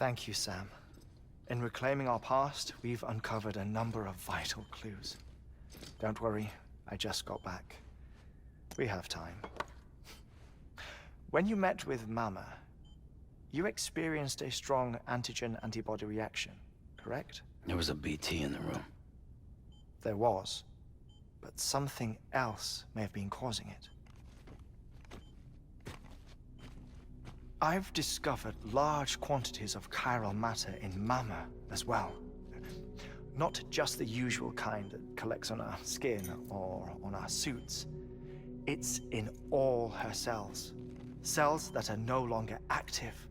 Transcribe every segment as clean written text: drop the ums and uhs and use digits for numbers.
Thank you, Sam. In reclaiming our past, we've uncovered a number of vital clues. Don't worry, I just got back. We have time. When you met with Mama, you experienced a strong antigen-antibody reaction, correct? There was a BT in the room. There was, but something else may have been causing it. I've discovered large quantities of chiral matter in Mama as well. Not just the usual kind that collects on our skin or on our suits. It's in all her cells. Cells that are no longer active.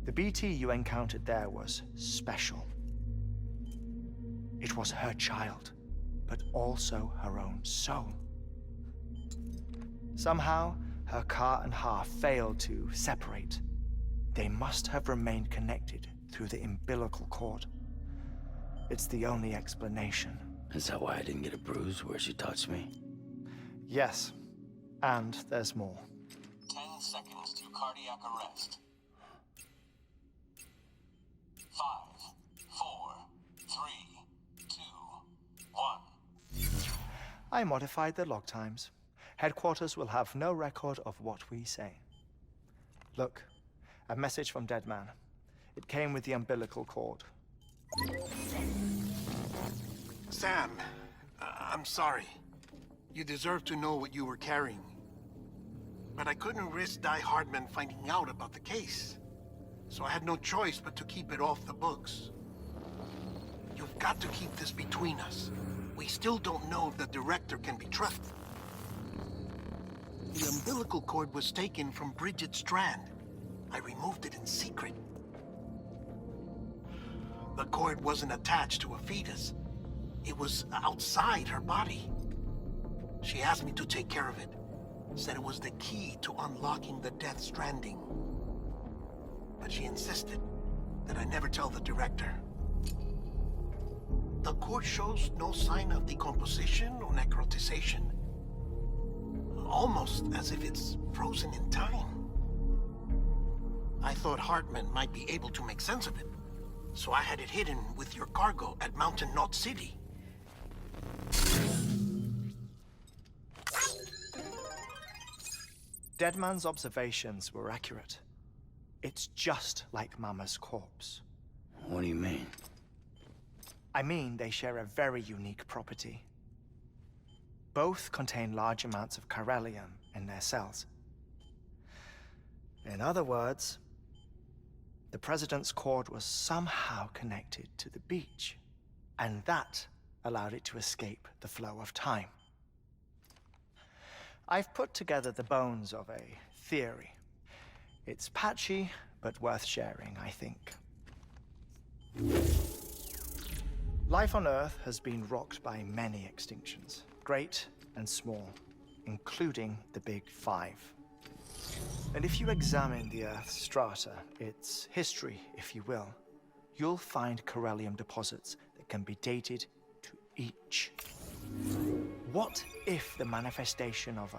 The BT you encountered there was special. It was her child, but also her own soul. Somehow, her car and half failed to separate. They must have remained connected through the umbilical cord. It's the only explanation. Is that why I didn't get a bruise where she touched me? Yes, and there's more. 10 seconds to cardiac arrest. 5, 4, 3, 2, 1. I modified the log times. Headquarters will have no record of what we say. Look, a message from Deadman. It came with the umbilical cord. Sam, I'm sorry. You deserve to know what you were carrying. But I couldn't risk Heartman finding out about the case. So I had no choice but to keep it off the books. You've got to keep this between us. We still don't know if the director can be trusted. The umbilical cord was taken from Bridget Strand. I removed it in secret. The cord wasn't attached to a fetus. It was outside her body. She asked me to take care of it. Said it was the key to unlocking the Death Stranding. But she insisted that I never tell the director. The cord shows no sign of decomposition or necrotization. Almost as if it's frozen in time. I thought Heartman might be able to make sense of it. So I had it hidden with your cargo at Mountain Knot City. Deadman's observations were accurate. It's just like Mama's corpse. What do you mean? I mean, they share a very unique property. Both contain large amounts of chiralium in their cells. In other words, the President's cord was somehow connected to the beach, and that allowed it to escape the flow of time. I've put together the bones of a theory. It's patchy, but worth sharing, I think. Life on Earth has been rocked by many extinctions, great and small, including the Big Five. And if you examine the Earth's strata, its history, if you will, you'll find chiralium deposits that can be dated to each. What if the manifestation of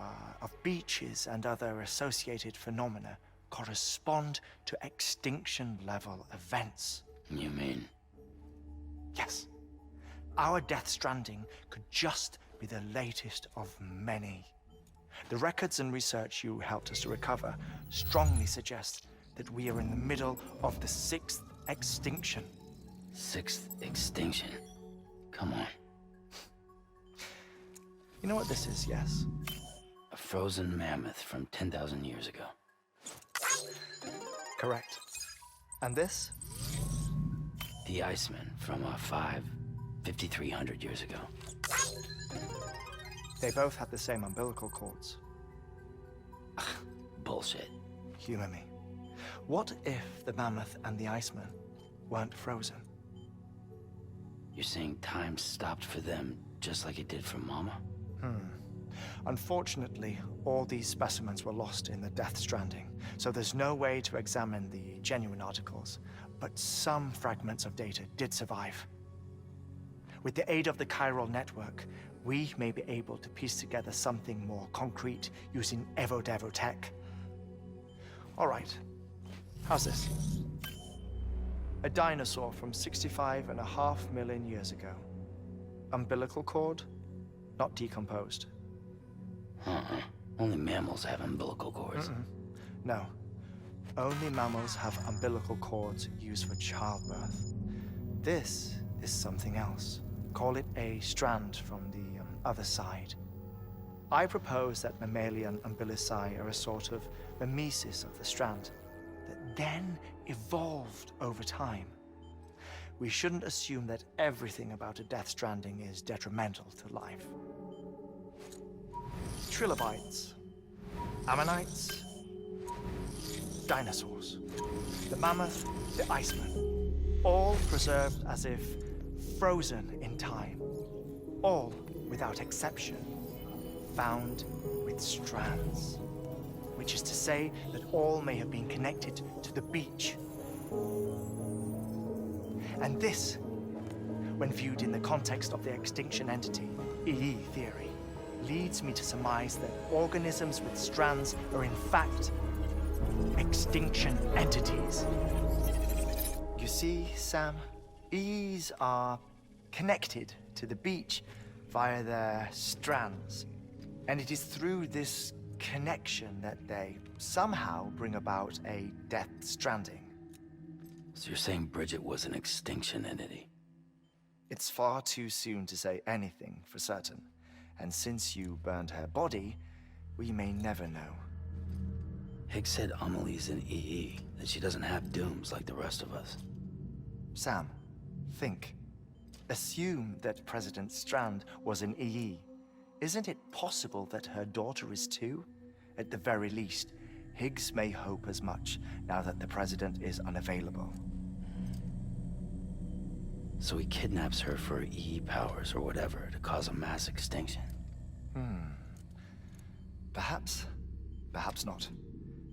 beaches and other associated phenomena correspond to extinction-level events? You mean? Yes. Our Death Stranding could just be the latest of many. The records and research you helped us to recover strongly suggest that we are in the middle of the 6th extinction. 6th extinction? Come on. You know what this is, yes? A frozen mammoth from 10,000 years ago. Correct. And this? The Iceman from 5,300 years ago. They both had the same umbilical cords. Bullshit. Humor me. What if the mammoth and the Iceman weren't frozen? You're saying time stopped for them just like it did for Mama? Unfortunately, all these specimens were lost in the Death Stranding, so there's no way to examine the genuine articles, but some fragments of data did survive. With the aid of the chiral network, we may be able to piece together something more concrete using Evo-Devo tech. All right, how's this? A dinosaur from 65.5 million years ago. Umbilical cord, not decomposed. Only mammals have umbilical cords. No. Only mammals have umbilical cords used for childbirth. This is something else. Call it a strand from the other side. I propose that mammalian umbilici are a sort of mimesis of the strand that then evolved over time. We shouldn't assume that everything about a death stranding is detrimental to life. Trilobites, ammonites, dinosaurs, the mammoth, the iceman, all preserved as if frozen in time, all without exception found with strands, which is to say that all may have been connected to the beach. And this, when viewed in the context of the extinction entity, EE theory, leads me to surmise that organisms with strands are in fact extinction entities. You see, Sam, EEs are connected to the beach via their strands. And it is through this connection that they somehow bring about a death stranding. So you're saying Bridget was an extinction entity? It's far too soon to say anything for certain. And since you burned her body, we may never know. Higgs said Amelie's an EE, that she doesn't have dooms like the rest of us. Sam, think. Assume that President Strand was an EE. Isn't it possible that her daughter is too? At the very least, Higgs may hope as much now that the president is unavailable. So he kidnaps her for EE powers or whatever to cause a mass extinction. Perhaps. Perhaps not.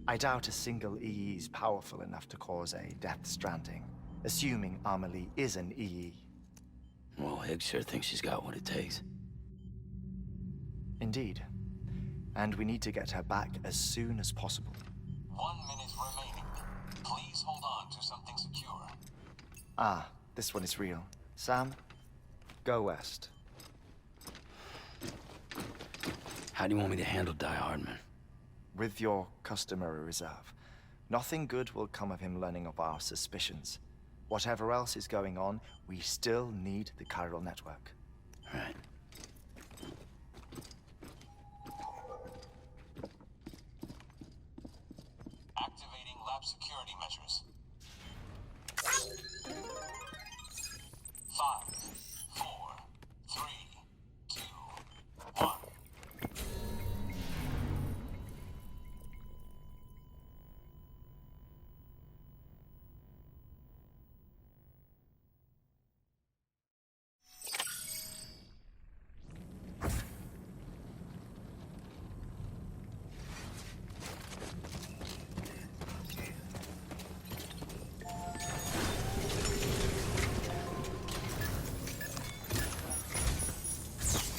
I doubt a single EE is powerful enough to cause a death stranding, assuming Amelie is an EE. Well, Higgs sure thinks she's got what it takes. Indeed. And we need to get her back as soon as possible. 1 minute remaining. Please hold on to something secure. Ah, this one is real. Sam, go west. How do you want me to handle Heartman? With your customary reserve. Nothing good will come of him learning of our suspicions. Whatever else is going on, we still need the chiral network. Right. Activating lab security measures. 5, 4, 3, 2, 1.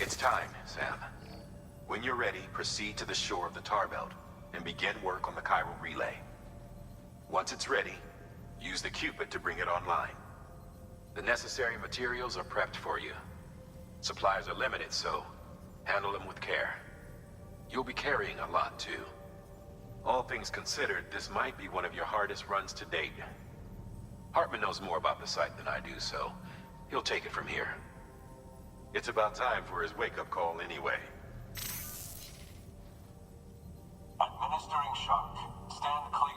It's time, Sam. When you're ready, proceed to the shore of the tar belt and begin work on the chiral relay. Once it's ready, use the Cupid to bring it online. The necessary materials are prepped for you. Supplies are limited, so handle them with care. You'll be carrying a lot, too. All things considered, this might be one of your hardest runs to date. Heartman knows more about the site than I do, so he'll take it from here. It's about time for his wake-up call anyway. Administering shock. Stand clear.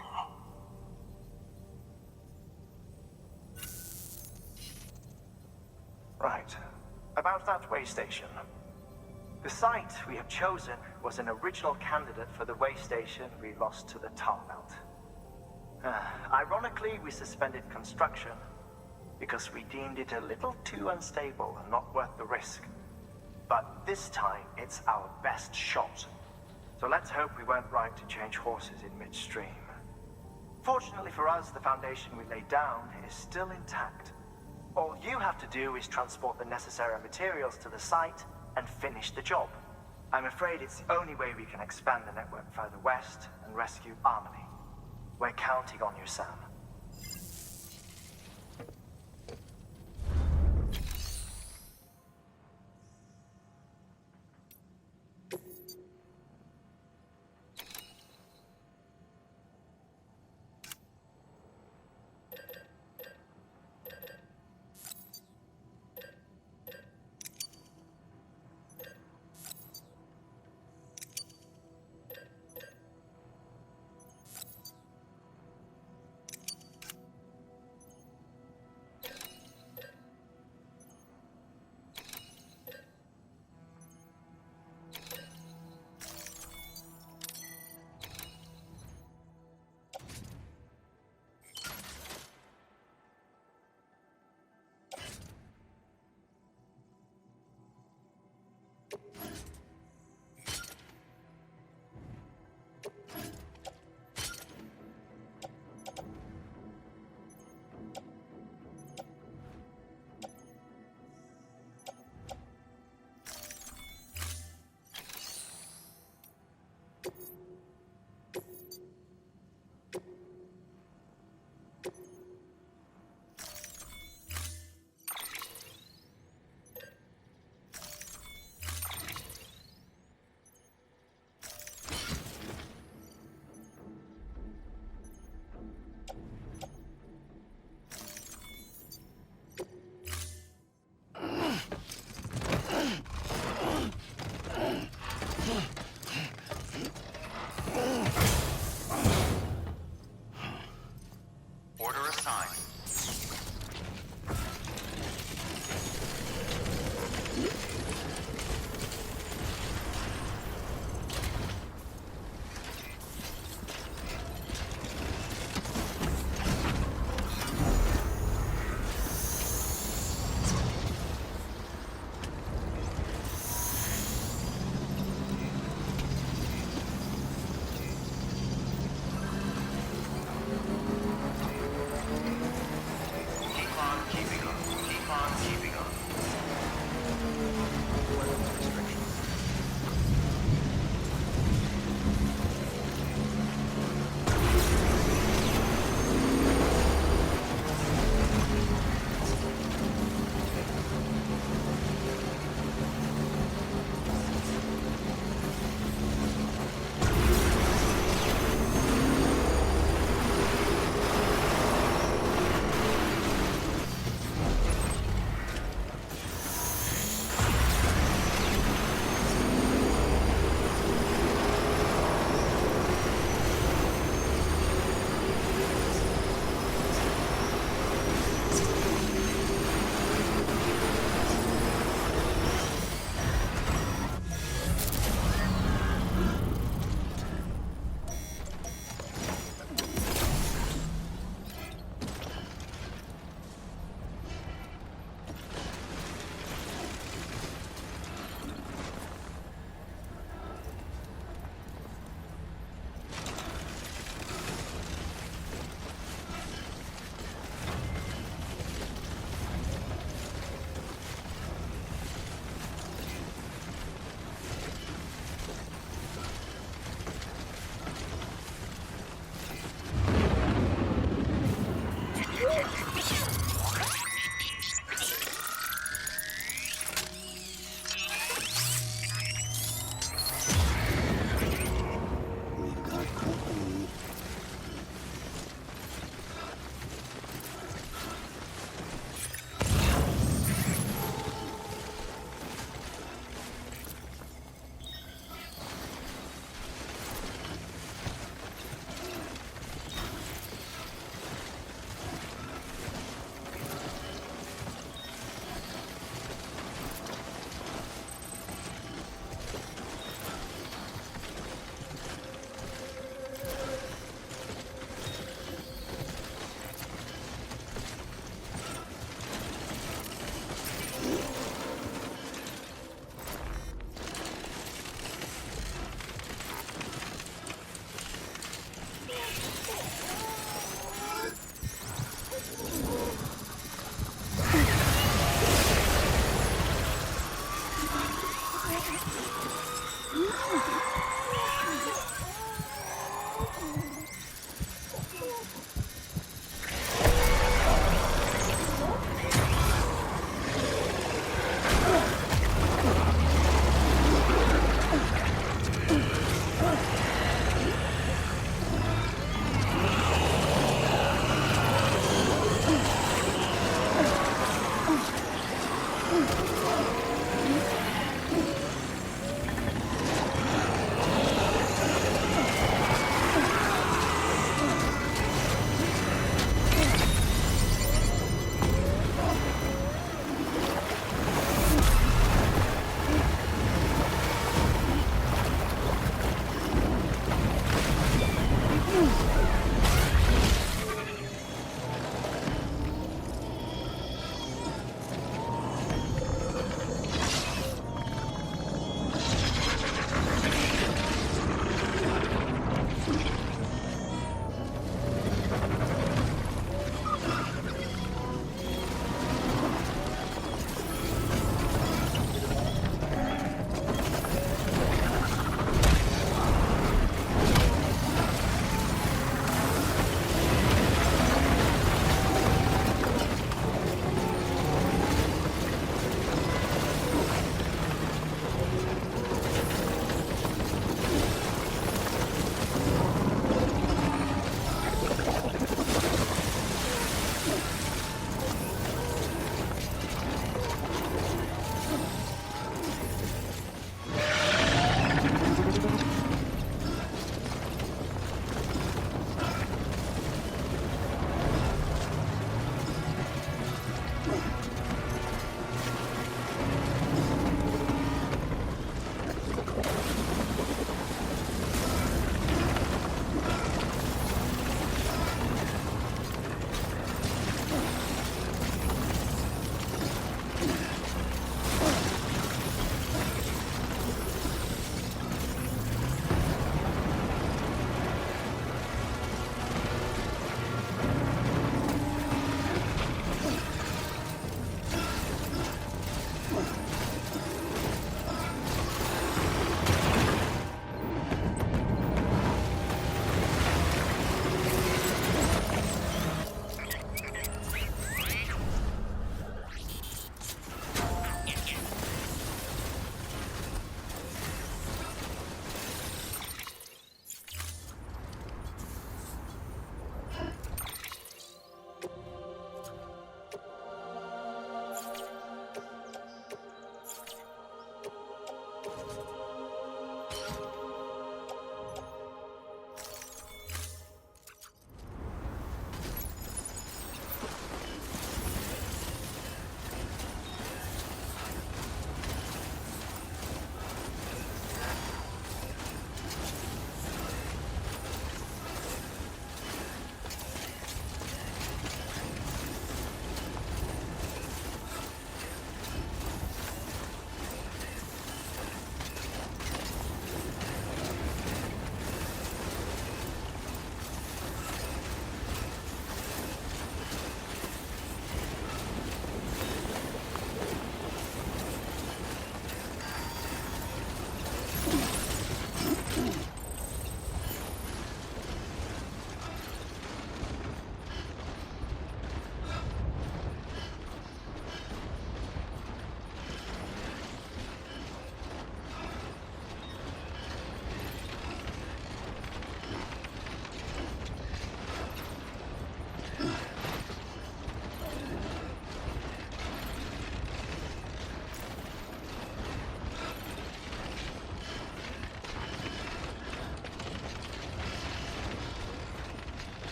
Right. About that way station. The site we have chosen was an original candidate for the way station we lost to the tar belt. Ironically, we suspended construction because we deemed it a little too unstable and not worth the risk. But this time, it's our best shot. So let's hope we weren't right to change horses in midstream. Fortunately for us, the foundation we laid down is still intact. All you have to do is transport the necessary materials to the site and finish the job. I'm afraid it's the only way we can expand the network further west and rescue Amelie. We're counting on you, Sam.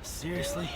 Seriously?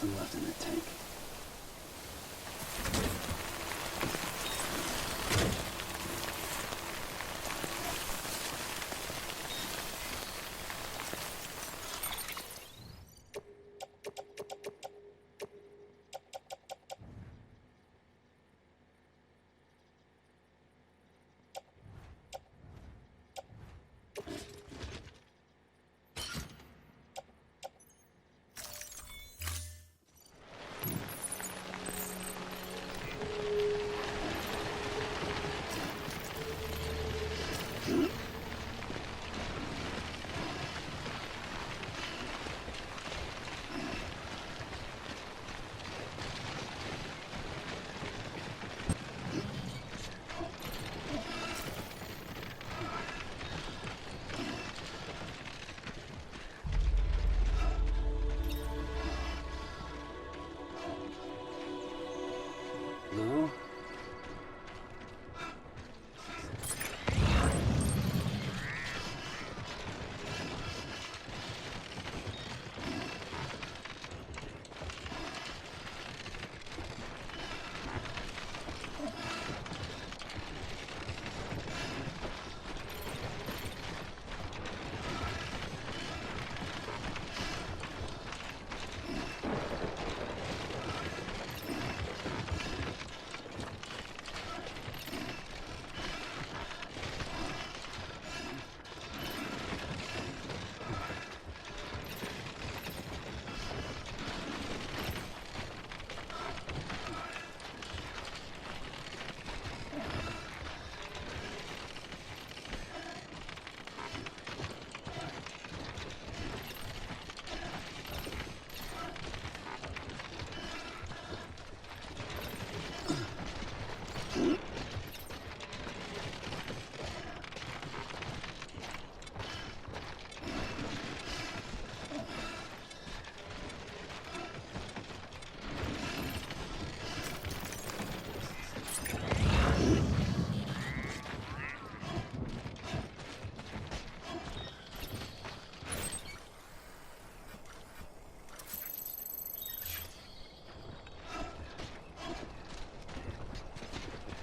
nothing left in the tank. Lou?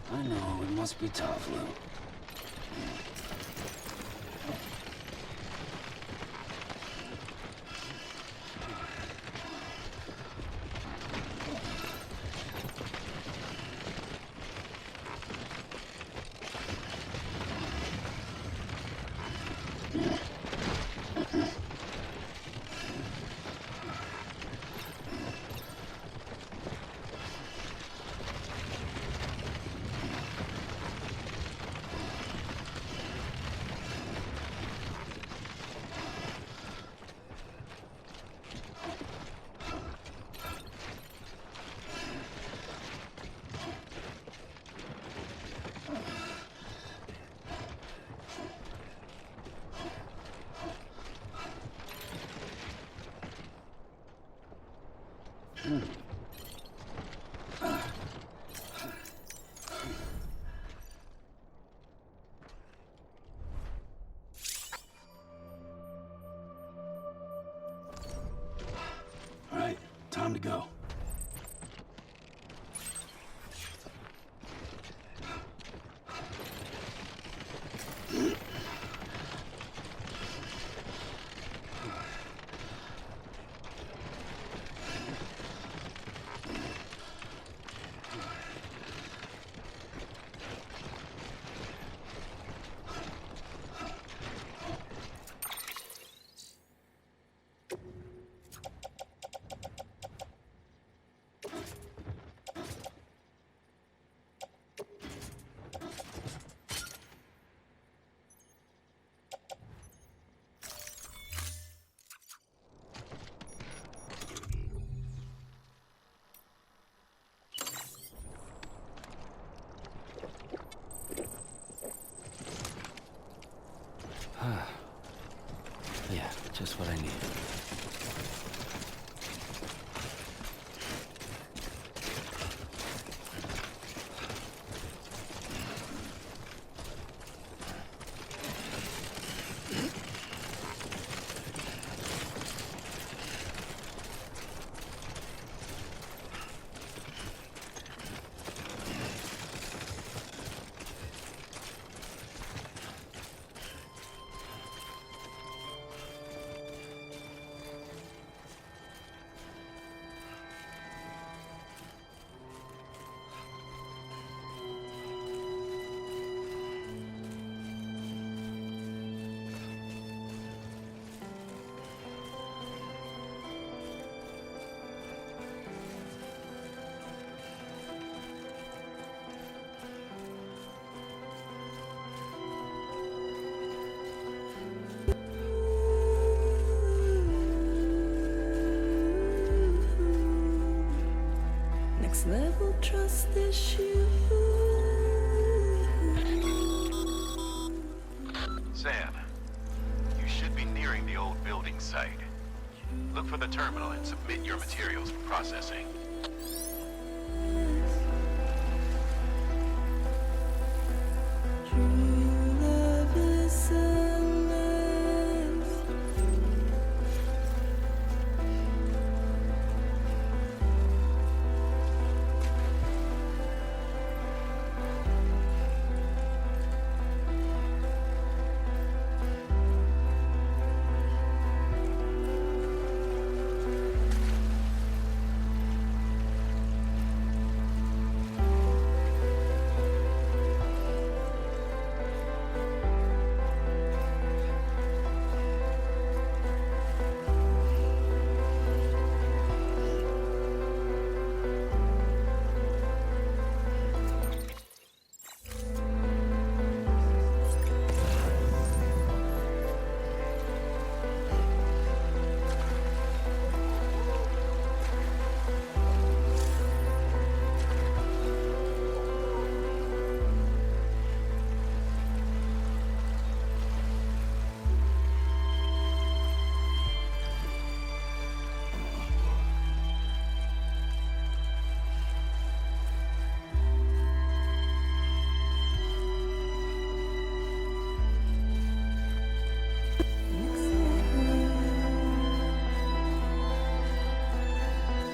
I know, it must be tough, Lou. All right, time to go. Yeah, just what I need. trust issue. Sam, you should be nearing the old building site. Look for the terminal and submit your materials for processing. True love is a mess.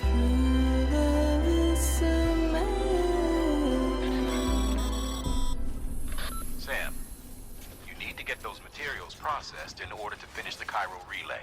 True love is a mess. Sam, you need to get those materials processed in order to finish the chiral relay.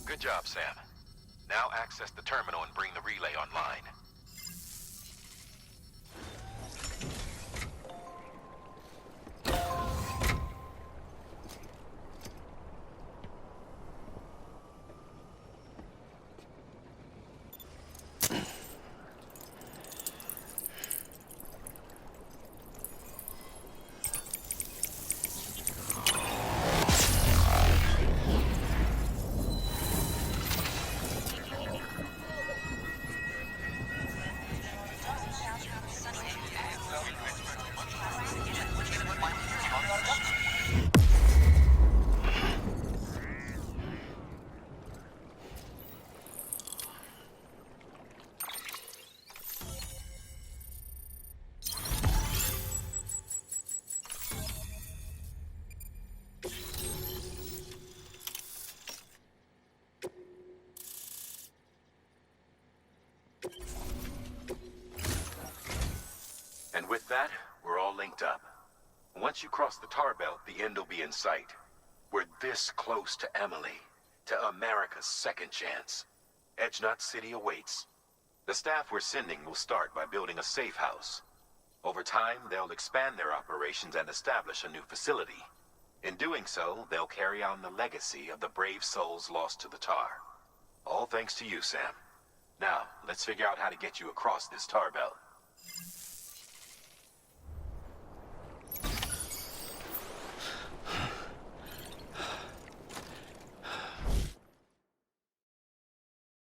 Good job, Sam. Now access the terminal and bring the relay online. And with that, we're all linked up. Once you cross the tar belt, the end will be in sight. We're this close to Emily, to America's second chance. Edgenut City awaits. The staff we're sending will start by building a safe house. Over time, they'll expand their operations and establish a new facility. In doing so, they'll carry on the legacy of the brave souls lost to the tar. All thanks to you, Sam. Now, let's figure out how to get you across this tar belt.